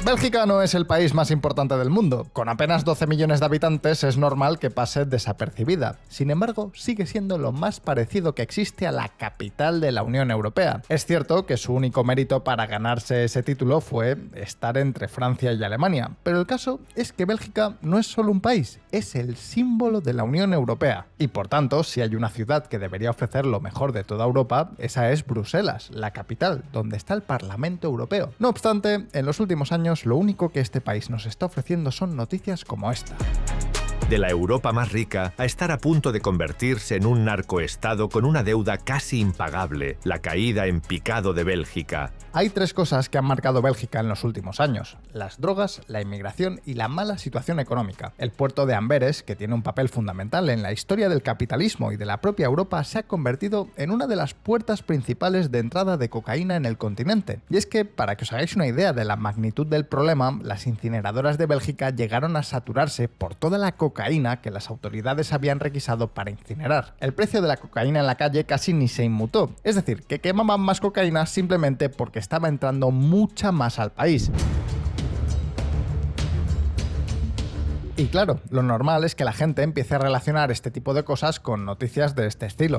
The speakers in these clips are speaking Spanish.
Bélgica no es el país más importante del mundo. Con apenas 12 millones de habitantes es normal que pase desapercibida. Sin embargo, sigue siendo lo más parecido que existe a la capital de la Unión Europea. Es cierto que su único mérito para ganarse ese título fue estar entre Francia y Alemania, pero el caso es que Bélgica no es solo un país, es el símbolo de la Unión Europea. Y por tanto, si hay una ciudad que debería ofrecer lo mejor de toda Europa, esa es Bruselas, la capital, donde está el Parlamento Europeo. No obstante, en los últimos años lo único que este país nos está ofreciendo son noticias como esta. De la Europa más rica a estar a punto de convertirse en un narcoestado con una deuda casi impagable, la caída en picado de Bélgica. Hay tres cosas que han marcado Bélgica en los últimos años: las drogas, la inmigración y la mala situación económica. El puerto de Amberes, que tiene un papel fundamental en la historia del capitalismo y de la propia Europa, se ha convertido en una de las puertas principales de entrada de cocaína en el continente. Y es que, para que os hagáis una idea de la magnitud del problema, las incineradoras de Bélgica llegaron a saturarse por toda la cocaína que las autoridades habían requisado para incinerar. El precio de la cocaína en la calle casi ni se inmutó, es decir, que quemaban más cocaína simplemente porque estaba entrando mucha más al país. Y claro, lo normal es que la gente empiece a relacionar este tipo de cosas con noticias de este estilo.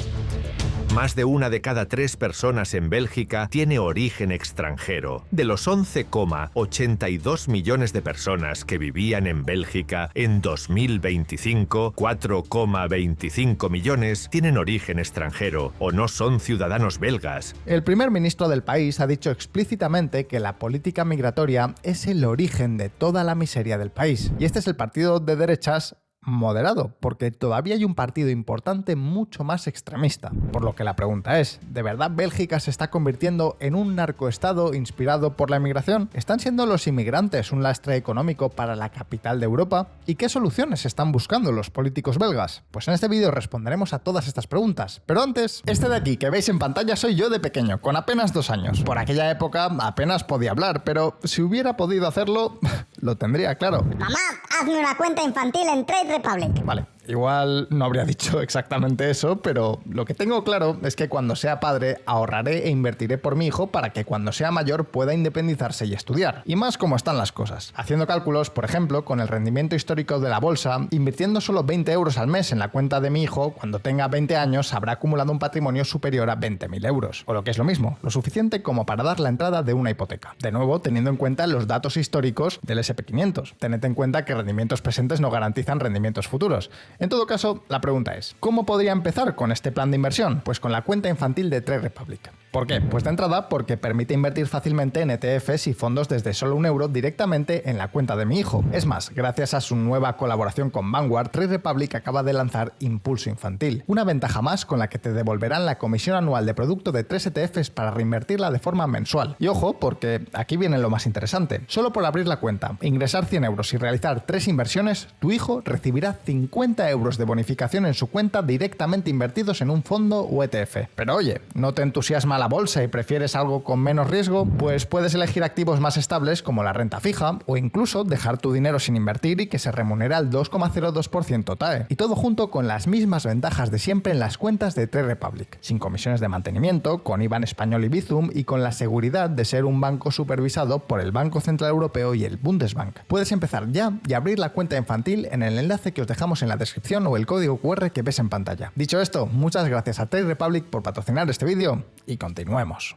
Más de una de cada 3 personas en Bélgica tiene origen extranjero. De los 11,82 millones de personas que vivían en Bélgica en 2025, 4,25 millones tienen origen extranjero o no son ciudadanos belgas. El primer ministro del país ha dicho explícitamente que la política migratoria es el origen de toda la miseria del país. Y este es el partido de derechas moderado, porque todavía hay un partido importante mucho más extremista. Por lo que la pregunta es, ¿de verdad Bélgica se está convirtiendo en un narcoestado inspirado por la inmigración? ¿Están siendo los inmigrantes un lastre económico para la capital de Europa? ¿Y qué soluciones están buscando los políticos belgas? Pues en este vídeo responderemos a todas estas preguntas. Pero antes, este de aquí que veis en pantalla soy yo de pequeño, con apenas 2 años. Por aquella época apenas podía hablar, pero si hubiera podido hacerlo, lo tendría claro. Mamá, hazme una cuenta infantil en Trade Republic. Vale, igual no habría dicho exactamente eso, pero lo que tengo claro es que cuando sea padre ahorraré e invertiré por mi hijo para que cuando sea mayor pueda independizarse y estudiar. Y más como están las cosas. Haciendo cálculos, por ejemplo, con el rendimiento histórico de la bolsa, invirtiendo solo 20 euros al mes en la cuenta de mi hijo, cuando tenga 20 años habrá acumulado un patrimonio superior a 20.000 euros. O lo que es lo mismo, lo suficiente como para dar la entrada de una hipoteca. De nuevo, teniendo en cuenta los datos históricos del SP500. Tened en cuenta que rendimientos presentes no garantizan rendimientos futuros. En todo caso, la pregunta es, ¿cómo podría empezar con este plan de inversión? Pues con la cuenta infantil de Trade Republic. ¿Por qué? Pues de entrada porque permite invertir fácilmente en ETFs y fondos desde solo 1 euro directamente en la cuenta de mi hijo. Es más, gracias a su nueva colaboración con Vanguard, Trade Republic acaba de lanzar Impulso Infantil, una ventaja más con la que te devolverán la comisión anual de producto de 3 ETFs para reinvertirla de forma mensual. Y ojo, porque aquí viene lo más interesante. Solo por abrir la cuenta, ingresar 100 euros y realizar 3 inversiones, tu hijo recibirá 50 euros de bonificación en su cuenta directamente invertidos en un fondo o ETF. Pero oye, ¿no te entusiasma la bolsa y prefieres algo con menos riesgo? Pues puedes elegir activos más estables como la renta fija o incluso dejar tu dinero sin invertir y que se remunere al 2,02% TAE. Y todo junto con las mismas ventajas de siempre en las cuentas de Trade Republic. Sin comisiones de mantenimiento, con IBAN español y Bizum y con la seguridad de ser un banco supervisado por el Banco Central Europeo y el Bundesbank. Puedes empezar ya y abrir la cuenta infantil en el enlace que os dejamos en la descripción o el código QR que ves en pantalla. Dicho esto, muchas gracias a Trade Republic por patrocinar este vídeo y continuemos.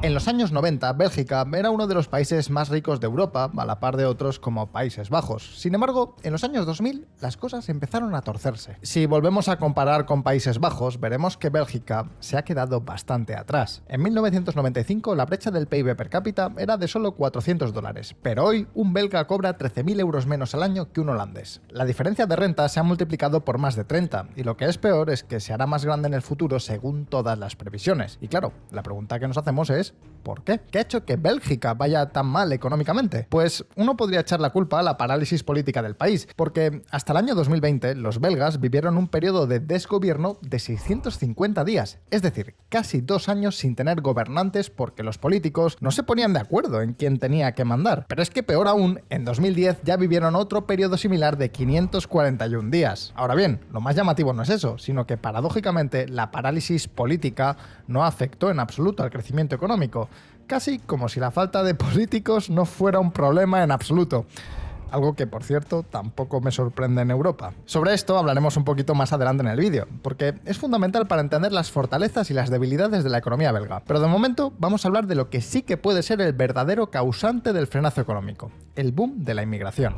En los años 90, Bélgica era uno de los países más ricos de Europa, a la par de otros como Países Bajos. Sin embargo, en los años 2000, las cosas empezaron a torcerse. Si volvemos a comparar con Países Bajos, veremos que Bélgica se ha quedado bastante atrás. En 1995, la brecha del PIB per cápita era de solo $400, pero hoy un belga cobra 13.000 euros menos al año que un holandés. La diferencia de renta se ha multiplicado por más de 30, y lo que es peor es que se hará más grande en el futuro según todas las previsiones. Y claro, la pregunta que nos hacemos es, Entonces, ¿por qué? ¿Qué ha hecho que Bélgica vaya tan mal económicamente? Pues uno podría echar la culpa a la parálisis política del país, porque hasta el año 2020 los belgas vivieron un periodo de desgobierno de 650 días, es decir, casi 2 años sin tener gobernantes porque los políticos no se ponían de acuerdo en quién tenía que mandar. Pero es que peor aún, en 2010 ya vivieron otro periodo similar de 541 días. Ahora bien, lo más llamativo no es eso, sino que paradójicamente la parálisis política no afectó en absoluto al crecimiento económico. Casi como si la falta de políticos no fuera un problema en absoluto. Algo que, por cierto, tampoco me sorprende en Europa. Sobre esto hablaremos un poquito más adelante en el vídeo, porque es fundamental para entender las fortalezas y las debilidades de la economía belga. Pero de momento vamos a hablar de lo que sí que puede ser el verdadero causante del frenazo económico, el boom de la inmigración.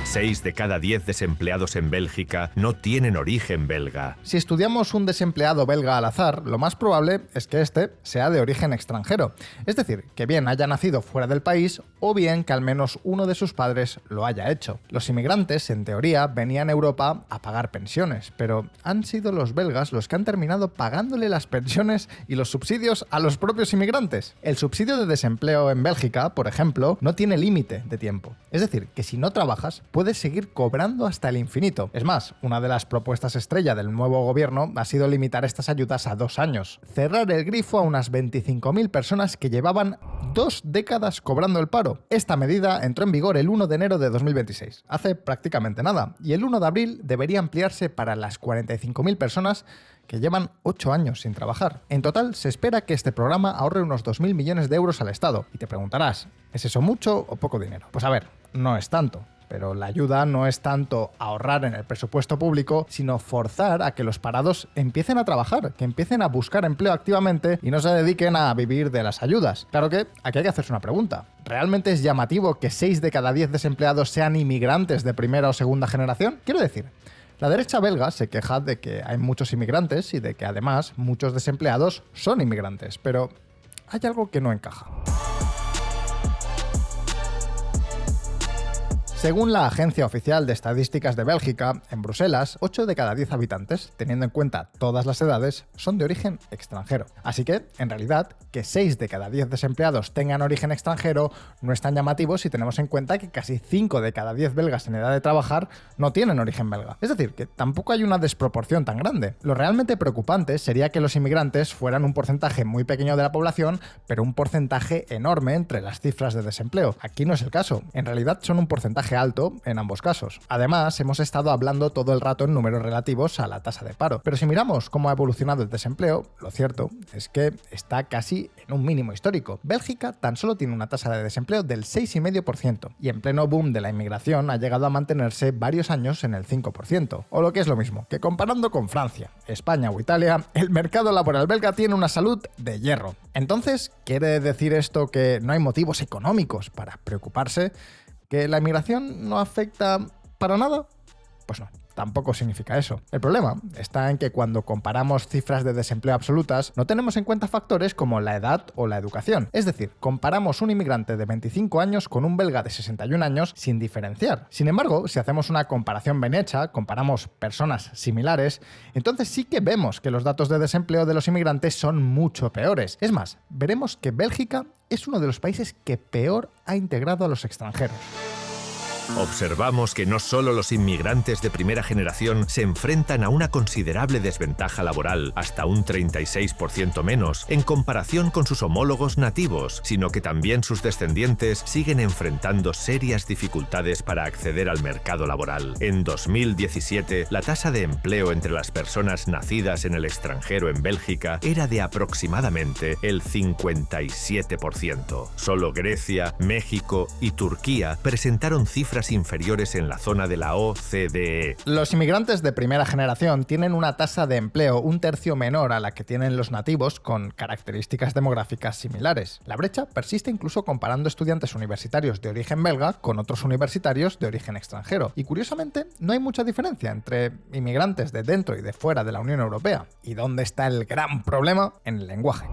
6 de cada 10 desempleados en Bélgica no tienen origen belga. Si estudiamos un desempleado belga al azar, lo más probable es que este sea de origen extranjero. Es decir, que bien haya nacido fuera del país o bien que al menos uno de sus padres lo haya hecho. Los inmigrantes, en teoría, venían a Europa a pagar pensiones, pero han sido los belgas los que han terminado pagándole las pensiones y los subsidios a los propios inmigrantes. El subsidio de desempleo en Bélgica, por ejemplo, no tiene límite de tiempo. Es decir, que si no trabajas, puedes seguir cobrando hasta el infinito. Es más, una de las propuestas estrella del nuevo gobierno ha sido limitar estas ayudas a 2 años. Cerrar el grifo a unas 25.000 personas que llevaban 2 décadas cobrando el paro. Esta medida entró en vigor el 1 de enero de 2026, hace prácticamente nada, y el 1 de abril debería ampliarse para las 45.000 personas que llevan 8 años sin trabajar. En total, se espera que este programa ahorre unos 2.000 millones de euros al Estado. Y te preguntarás, ¿es eso mucho o poco dinero? Pues a ver, no es tanto. Pero la ayuda no es tanto ahorrar en el presupuesto público, sino forzar a que los parados empiecen a trabajar, que empiecen a buscar empleo activamente y no se dediquen a vivir de las ayudas. Claro que aquí hay que hacerse una pregunta. ¿Realmente es llamativo que 6 de cada 10 desempleados sean inmigrantes de primera o segunda generación? Quiero decir, la derecha belga se queja de que hay muchos inmigrantes y de que además muchos desempleados son inmigrantes, pero hay algo que no encaja. Según la Agencia Oficial de Estadísticas de Bélgica, en Bruselas, 8 de cada 10 habitantes, teniendo en cuenta todas las edades, son de origen extranjero. Así que, en realidad, que 6 de cada 10 desempleados tengan origen extranjero no es tan llamativo si tenemos en cuenta que casi 5 de cada 10 belgas en edad de trabajar no tienen origen belga. Es decir, que tampoco hay una desproporción tan grande. Lo realmente preocupante sería que los inmigrantes fueran un porcentaje muy pequeño de la población, pero un porcentaje enorme entre las cifras de desempleo. Aquí no es el caso. En realidad son un porcentaje alto en ambos casos. Además, hemos estado hablando todo el rato en números relativos a la tasa de paro. Pero si miramos cómo ha evolucionado el desempleo, lo cierto es que está casi en un mínimo histórico. Bélgica tan solo tiene una tasa de desempleo del 6,5% y en pleno boom de la inmigración ha llegado a mantenerse varios años en el 5%. O lo que es lo mismo, que comparando con Francia, España o Italia, el mercado laboral belga tiene una salud de hierro. Entonces, ¿quiere decir esto que no hay motivos económicos para preocuparse? ¿Que la inmigración no afecta para nada? Pues no, tampoco significa eso. El problema está en que cuando comparamos cifras de desempleo absolutas, no tenemos en cuenta factores como la edad o la educación. Es decir, comparamos un inmigrante de 25 años con un belga de 61 años sin diferenciar. Sin embargo, si hacemos una comparación bien hecha, comparamos personas similares, entonces sí que vemos que los datos de desempleo de los inmigrantes son mucho peores. Es más, veremos que Bélgica es uno de los países que peor ha integrado a los extranjeros. Observamos que no solo los inmigrantes de primera generación se enfrentan a una considerable desventaja laboral, hasta un 36% menos, en comparación con sus homólogos nativos, sino que también sus descendientes siguen enfrentando serias dificultades para acceder al mercado laboral. En 2017, la tasa de empleo entre las personas nacidas en el extranjero en Bélgica era de aproximadamente el 57%. Solo Grecia, México y Turquía presentaron cifras inferiores en la zona de la OCDE. Los inmigrantes de primera generación tienen una tasa de empleo un tercio menor a la que tienen los nativos con características demográficas similares. La brecha persiste incluso comparando estudiantes universitarios de origen belga con otros universitarios de origen extranjero. Y curiosamente, no hay mucha diferencia entre inmigrantes de dentro y de fuera de la Unión Europea. ¿Y dónde está el gran problema? En el lenguaje.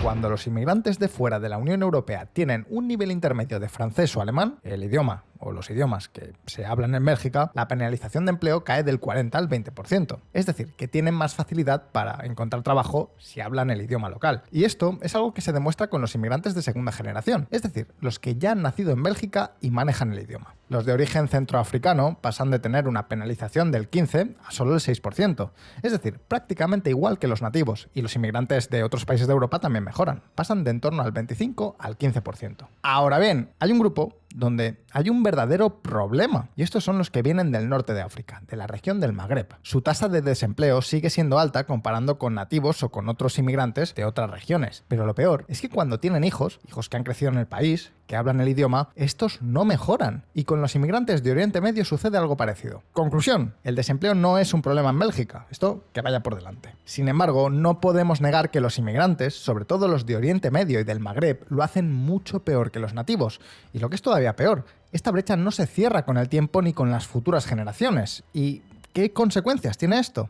Cuando los inmigrantes de fuera de la Unión Europea tienen un nivel intermedio de francés o alemán, el idioma o los idiomas que se hablan en Bélgica, la penalización de empleo cae del 40 al 20%. Es decir, que tienen más facilidad para encontrar trabajo si hablan el idioma local. Y esto es algo que se demuestra con los inmigrantes de segunda generación, es decir, los que ya han nacido en Bélgica y manejan el idioma. Los de origen centroafricano pasan de tener una penalización del 15 a solo el 6%. Es decir, prácticamente igual que los nativos, y los inmigrantes de otros países de Europa también mejoran. Pasan de en torno al 25 al 15%. Ahora bien, hay un grupo donde hay un verdadero problema, y estos son los que vienen del norte de África, de la región del Magreb. Su tasa de desempleo sigue siendo alta comparando con nativos o con otros inmigrantes de otras regiones, pero lo peor es que cuando tienen hijos que han crecido en el país, que hablan el idioma, estos no mejoran, y con los inmigrantes de Oriente Medio sucede algo parecido. Conclusión, el desempleo no es un problema en Bélgica, esto que vaya por delante. Sin embargo, no podemos negar que los inmigrantes, sobre todo los de Oriente Medio y del Magreb, lo hacen mucho peor que los nativos, y lo que es todavía peor, esta brecha no se cierra con el tiempo ni con las futuras generaciones. ¿Y qué consecuencias tiene esto?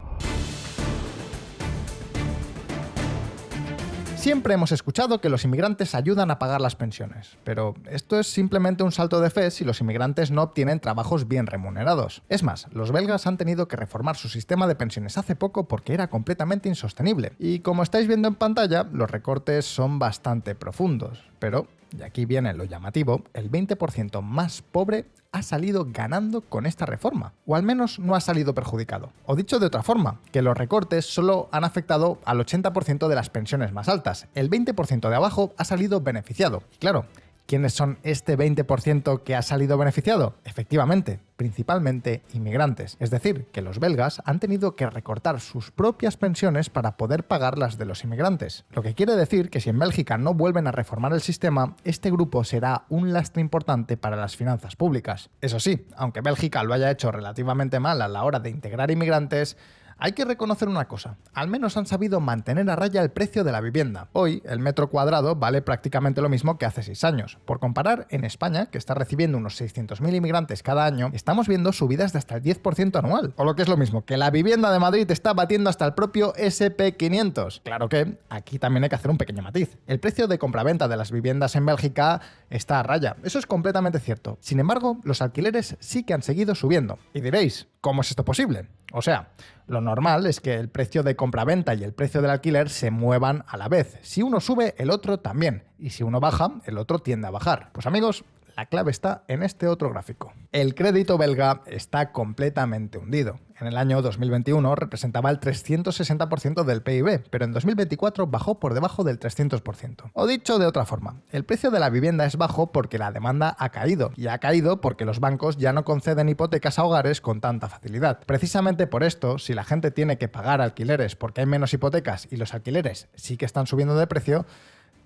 Siempre hemos escuchado que los inmigrantes ayudan a pagar las pensiones, pero esto es simplemente un salto de fe si los inmigrantes no obtienen trabajos bien remunerados. Es más, los belgas han tenido que reformar su sistema de pensiones hace poco porque era completamente insostenible. Y como estáis viendo en pantalla, los recortes son bastante profundos, pero, y aquí viene lo llamativo, el 20% más pobre ha salido ganando con esta reforma, o al menos no ha salido perjudicado. O dicho de otra forma, que los recortes solo han afectado al 80% de las pensiones más altas, el 20% de abajo ha salido beneficiado. Y claro, ¿quiénes son este 20% que ha salido beneficiado? Efectivamente, principalmente inmigrantes. Es decir, que los belgas han tenido que recortar sus propias pensiones para poder pagar las de los inmigrantes. Lo que quiere decir que si en Bélgica no vuelven a reformar el sistema, este grupo será un lastre importante para las finanzas públicas. Eso sí, aunque Bélgica lo haya hecho relativamente mal a la hora de integrar inmigrantes, hay que reconocer una cosa, al menos han sabido mantener a raya el precio de la vivienda. Hoy, el metro cuadrado vale prácticamente lo mismo que hace 6 años. Por comparar, en España, que está recibiendo unos 600.000 inmigrantes cada año, estamos viendo subidas de hasta el 10% anual. O lo que es lo mismo, que la vivienda de Madrid está batiendo hasta el propio SP500. Claro que aquí también hay que hacer un pequeño matiz. El precio de compraventa de las viviendas en Bélgica está a raya. Eso es completamente cierto. Sin embargo, los alquileres sí que han seguido subiendo. Y diréis, ¿cómo es esto posible? O sea, lo normal es que el precio de compraventa y el precio del alquiler se muevan a la vez. Si uno sube, el otro también. Y si uno baja, el otro tiende a bajar. Pues amigos, la clave está en este otro gráfico. El crédito belga está completamente hundido. En el año 2021 representaba el 360% del PIB, pero en 2024 bajó por debajo del 300%. O dicho de otra forma, el precio de la vivienda es bajo porque la demanda ha caído, y ha caído porque los bancos ya no conceden hipotecas a hogares con tanta facilidad. Precisamente por esto, si la gente tiene que pagar alquileres porque hay menos hipotecas y los alquileres sí que están subiendo de precio,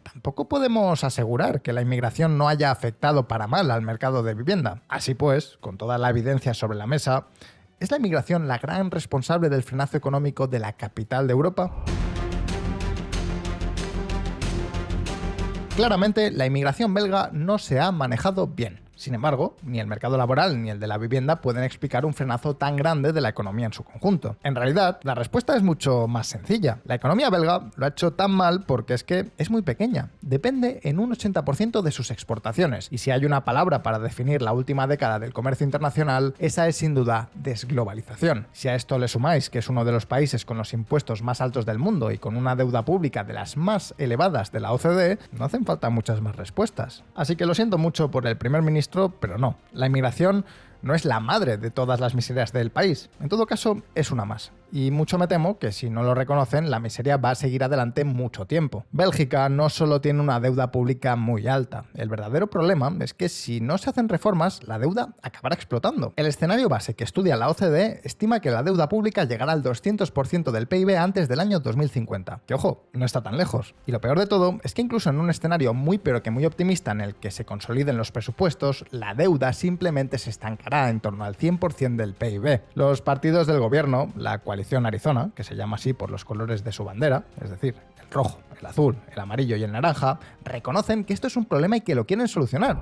tampoco podemos asegurar que la inmigración no haya afectado para mal al mercado de vivienda. Así pues, con toda la evidencia sobre la mesa, ¿es la inmigración la gran responsable del frenazo económico de la capital de Europa? Claramente, la inmigración belga no se ha manejado bien. Sin embargo, ni el mercado laboral ni el de la vivienda pueden explicar un frenazo tan grande de la economía en su conjunto. En realidad, la respuesta es mucho más sencilla. La economía belga lo ha hecho tan mal porque es que es muy pequeña. Depende en un 80% de sus exportaciones. Y si hay una palabra para definir la última década del comercio internacional, esa es sin duda desglobalización. Si a esto le sumáis que es uno de los países con los impuestos más altos del mundo y con una deuda pública de las más elevadas de la OCDE, no hacen falta muchas más respuestas. Así que lo siento mucho por el primer ministro, pero no, la inmigración no es la madre de todas las miserias del país. En todo caso, es una más. Y mucho me temo que si no lo reconocen, la miseria va a seguir adelante mucho tiempo. Bélgica no solo tiene una deuda pública muy alta. El verdadero problema es que si no se hacen reformas, la deuda acabará explotando. El escenario base que estudia la OCDE estima que la deuda pública llegará al 200% del PIB antes del año 2050. Que ojo, no está tan lejos. Y lo peor de todo es que incluso en un escenario muy pero que muy optimista en el que se consoliden los presupuestos, la deuda simplemente se estancará en torno al 100% del PIB. Los partidos del gobierno, la coalición Arizona, que se llama así por los colores de su bandera, es decir, el rojo, el azul, el amarillo y el naranja, reconocen que esto es un problema y que lo quieren solucionar.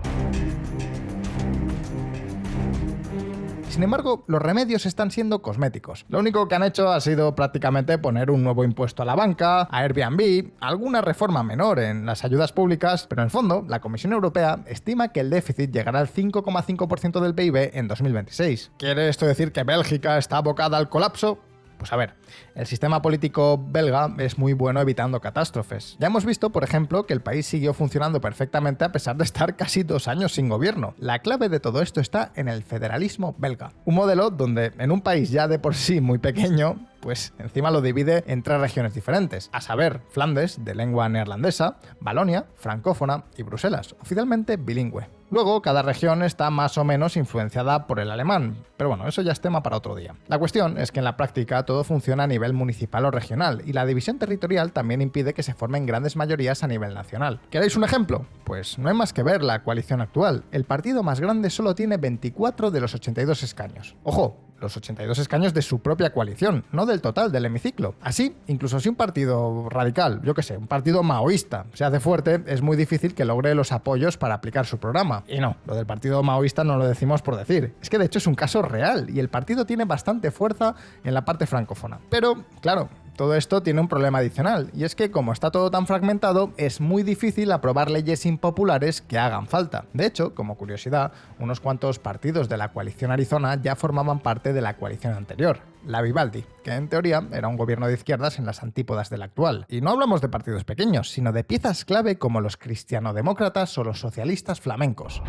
Sin embargo, los remedios están siendo cosméticos. Lo único que han hecho ha sido prácticamente poner un nuevo impuesto a la banca, a Airbnb, alguna reforma menor en las ayudas públicas, pero en el fondo, la Comisión Europea estima que el déficit llegará al 5,5% del PIB en 2026. ¿Quiere esto decir que Bélgica está abocada al colapso? Pues a ver, el sistema político belga es muy bueno evitando catástrofes. Ya hemos visto, por ejemplo, que el país siguió funcionando perfectamente a pesar de estar casi 2 años sin gobierno. La clave de todo esto está en el federalismo belga. Un modelo donde en un país ya de por sí muy pequeño, pues encima lo divide en 3 regiones diferentes, a saber, Flandes, de lengua neerlandesa, Valonia, francófona y Bruselas, oficialmente bilingüe. Luego, cada región está más o menos influenciada por el alemán, pero bueno, eso ya es tema para otro día. La cuestión es que en la práctica todo funciona a nivel municipal o regional, y la división territorial también impide que se formen grandes mayorías a nivel nacional. ¿Queréis un ejemplo? Pues no hay más que ver la coalición actual. El partido más grande solo tiene 24 de los 82 escaños. ¡Ojo! Los 82 escaños de su propia coalición, no del total del hemiciclo. Así, incluso si un partido radical, yo qué sé, un partido maoísta, se hace fuerte, es muy difícil que logre los apoyos para aplicar su programa. Y no, lo del partido maoísta no lo decimos por decir. Es que de hecho es un caso real y el partido tiene bastante fuerza en la parte francófona. Pero, claro, todo esto tiene un problema adicional, y es que como está todo tan fragmentado, es muy difícil aprobar leyes impopulares que hagan falta. De hecho, como curiosidad, unos cuantos partidos de la coalición Arizona ya formaban parte de la coalición anterior, la Vivaldi, que en teoría era un gobierno de izquierdas en las antípodas del actual. Y no hablamos de partidos pequeños, sino de piezas clave como los cristianodemócratas o los socialistas flamencos.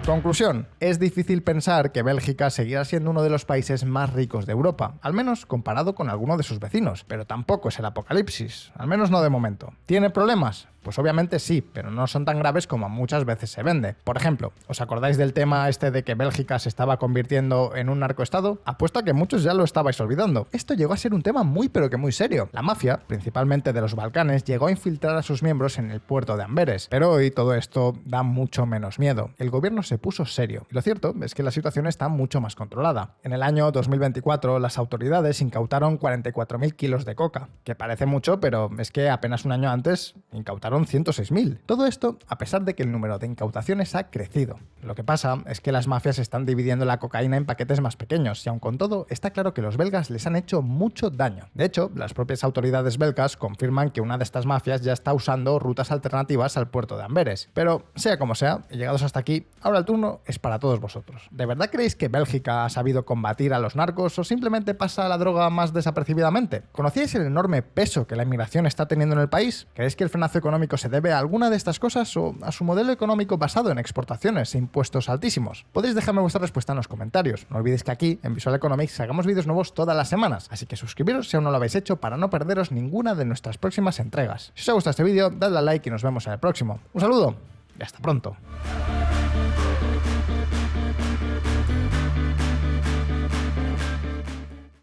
Conclusión, es difícil pensar que Bélgica seguirá siendo uno de los países más ricos de Europa, al menos comparado con alguno de sus vecinos, pero tampoco es el apocalipsis, al menos no de momento. ¿Tiene problemas? Pues obviamente sí, pero no son tan graves como muchas veces se vende. Por ejemplo, ¿os acordáis del tema este de que Bélgica se estaba convirtiendo en un narcoestado? Apuesto a que muchos ya lo estabais olvidando. Esto llegó a ser un tema muy pero que muy serio. La mafia, principalmente de los Balcanes, llegó a infiltrar a sus miembros en el puerto de Amberes. Pero hoy todo esto da mucho menos miedo. El gobierno se puso serio. Y lo cierto es que la situación está mucho más controlada. En el año 2024, las autoridades incautaron 44.000 kilos de coca. Que parece mucho, pero es que apenas un año antes incautaron 106.000. Todo esto a pesar de que el número de incautaciones ha crecido. Lo que pasa es que las mafias están dividiendo la cocaína en paquetes más pequeños y aun con todo está claro que los belgas les han hecho mucho daño. De hecho, las propias autoridades belgas confirman que una de estas mafias ya está usando rutas alternativas al puerto de Amberes. Pero sea como sea, llegados hasta aquí, ahora el turno es para todos vosotros. ¿De verdad creéis que Bélgica ha sabido combatir a los narcos o simplemente pasa la droga más desapercibidamente? ¿Conocíais el enorme peso que la inmigración está teniendo en el país? ¿Creéis que el frenazo económico se debe a alguna de estas cosas o a su modelo económico basado en exportaciones e impuestos altísimos? Podéis dejarme vuestra respuesta en los comentarios. No olvidéis que aquí, en Visual Economics, sacamos vídeos nuevos todas las semanas, así que suscribiros si aún no lo habéis hecho para no perderos ninguna de nuestras próximas entregas. Si os ha gustado este vídeo, dadle a like y nos vemos en el próximo. Un saludo y hasta pronto.